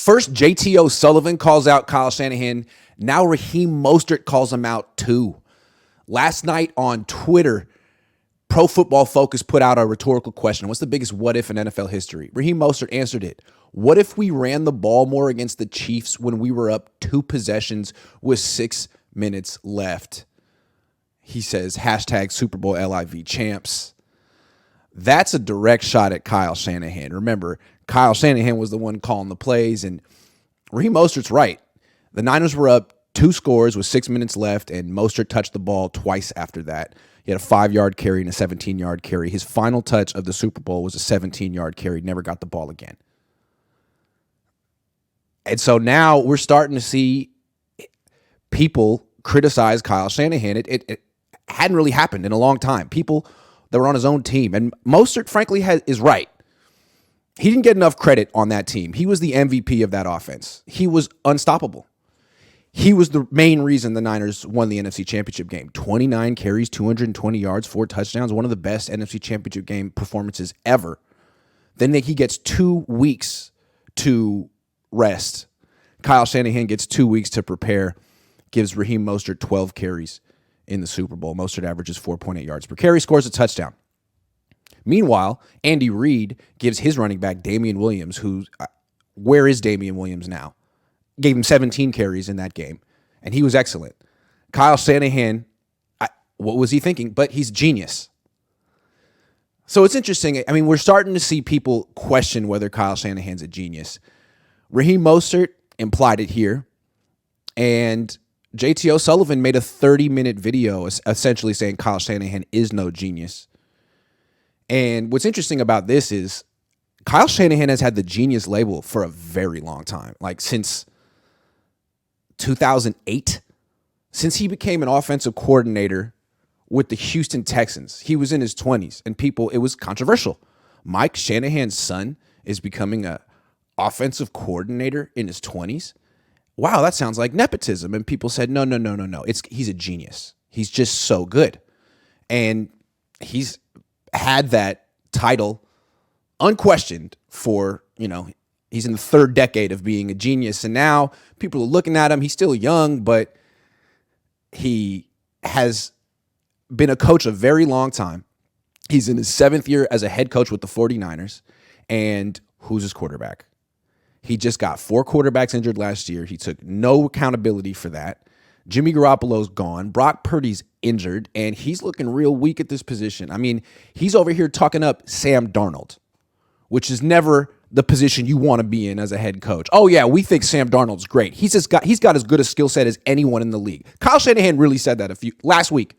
First, JT O'Sullivan calls out Kyle Shanahan. Now Raheem Mostert calls him out too. Last night on Twitter, Pro Football Focus put out a rhetorical question. What's the biggest what if in NFL history? Raheem Mostert answered it. What if we ran the ball more against the Chiefs when we were up 2 possessions with 6 minutes left? He says, hashtag Super Bowl LIV champs. That's a direct shot at Kyle Shanahan. Remember, Kyle Shanahan was the one calling the plays, and Raheem Mostert's right. The Niners were up 2 scores with 6 minutes left, and Mostert touched the ball twice after that. He had a 5-yard carry and a 17-yard carry. His final touch of the Super Bowl was a 17-yard carry. Never got the ball again. And so now we're starting to see people criticize Kyle Shanahan. It hadn't really happened in a long time. People that were on his own team. And Mostert, frankly, is right. He didn't get enough credit on that team. He was the MVP of that offense. He was unstoppable. He was the main reason the Niners won the NFC Championship game. 29 carries, 220 yards, 4 touchdowns, one of the best NFC Championship game performances ever. Then he gets 2 weeks to rest. Kyle Shanahan gets 2 weeks to prepare, gives Raheem Mostert 12 carries in the Super Bowl. Mostert averages 4.8 yards per carry, scores a touchdown. Meanwhile, Andy Reid gives his running back, Damian Williams, where is Damian Williams now? Gave him 17 carries in that game, and he was excellent. Kyle Shanahan, what was he thinking? But he's genius. So it's interesting. I mean, we're starting to see people question whether Kyle Shanahan's a genius. Raheem Mostert implied it here, and JT O'Sullivan made a 30-minute video essentially saying Kyle Shanahan is no genius. And what's interesting about this is Kyle Shanahan has had the genius label for a very long time, like since 2008, since he became an offensive coordinator with the Houston Texans. He was in his 20s, and it was controversial. Mike Shanahan's son is becoming a offensive coordinator in his 20s. Wow, that sounds like nepotism. And people said, no. He's a genius. He's just so good. And he's had that title unquestioned for, he's in the 3rd decade of being a genius. And now people are looking at him. He's still young, but he has been a coach a very long time. He's in his 7th year as a head coach with the 49ers. And who's his quarterback? He just got 4 quarterbacks injured last year. He took no accountability for that. Jimmy Garoppolo's gone. Brock Purdy's injured, and he's looking real weak at this position. I mean, he's over here talking up Sam Darnold, which is never the position you want to be in as a head coach. Oh, yeah, we think Sam Darnold's great. He's got as good a skill set as anyone in the league. Kyle Shanahan really said that last week.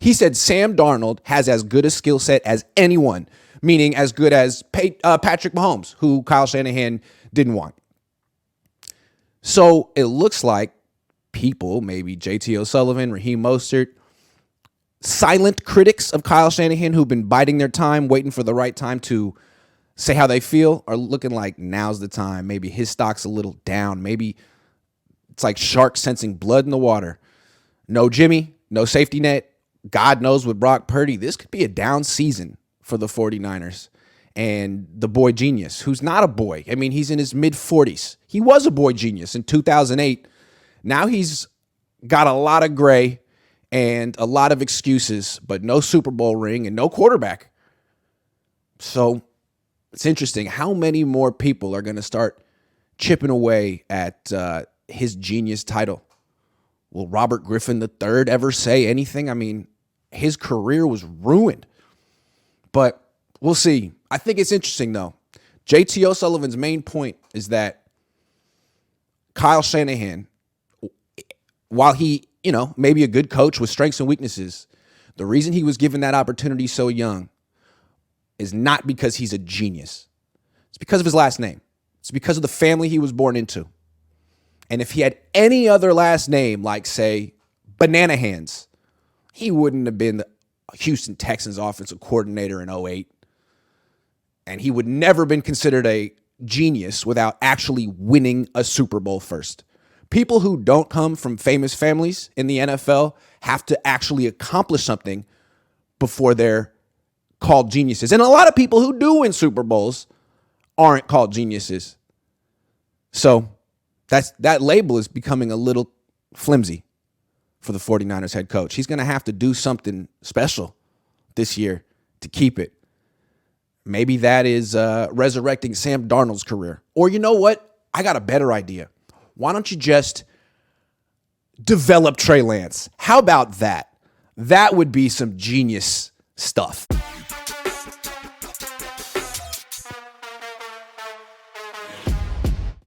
He said Sam Darnold has as good a skill set as anyone, meaning as good as Patrick Mahomes, who Kyle Shanahan didn't want. So it looks like people, maybe JT O'Sullivan, Raheem Mostert, silent critics of Kyle Shanahan who've been biding their time, waiting for the right time to say how they feel, are looking like now's the time. Maybe his stock's a little down. Maybe it's like sharks sensing blood in the water. No Jimmy, no safety net. God knows with Brock Purdy, this could be a down season for the 49ers. And the boy genius, who's not a boy. I mean, he's in his mid-40s. He was a boy genius in 2008. Now he's got a lot of gray and a lot of excuses, but no Super Bowl ring and no quarterback. So it's interesting. How many more people are going to start chipping away at his genius title? Will Robert Griffin III ever say anything? I mean, his career was ruined. But we'll see. I think it's interesting, though. JT O'Sullivan's main point is that Kyle Shanahan, while he, maybe a good coach with strengths and weaknesses, the reason he was given that opportunity so young is not because he's a genius. It's because of his last name. It's because of the family he was born into. And if he had any other last name, like, say, Banana Hands, he wouldn't have been the Houston Texans offensive coordinator in 2008. And he would never have been considered a genius without actually winning a Super Bowl first. People who don't come from famous families in the NFL have to actually accomplish something before they're called geniuses. And a lot of people who do win Super Bowls aren't called geniuses. So that label is becoming a little flimsy for the 49ers head coach. He's going to have to do something special this year to keep it. Maybe that is resurrecting Sam Darnold's career. Or you know what? I got a better idea. Why don't you just develop Trey Lance? How about that? That would be some genius stuff.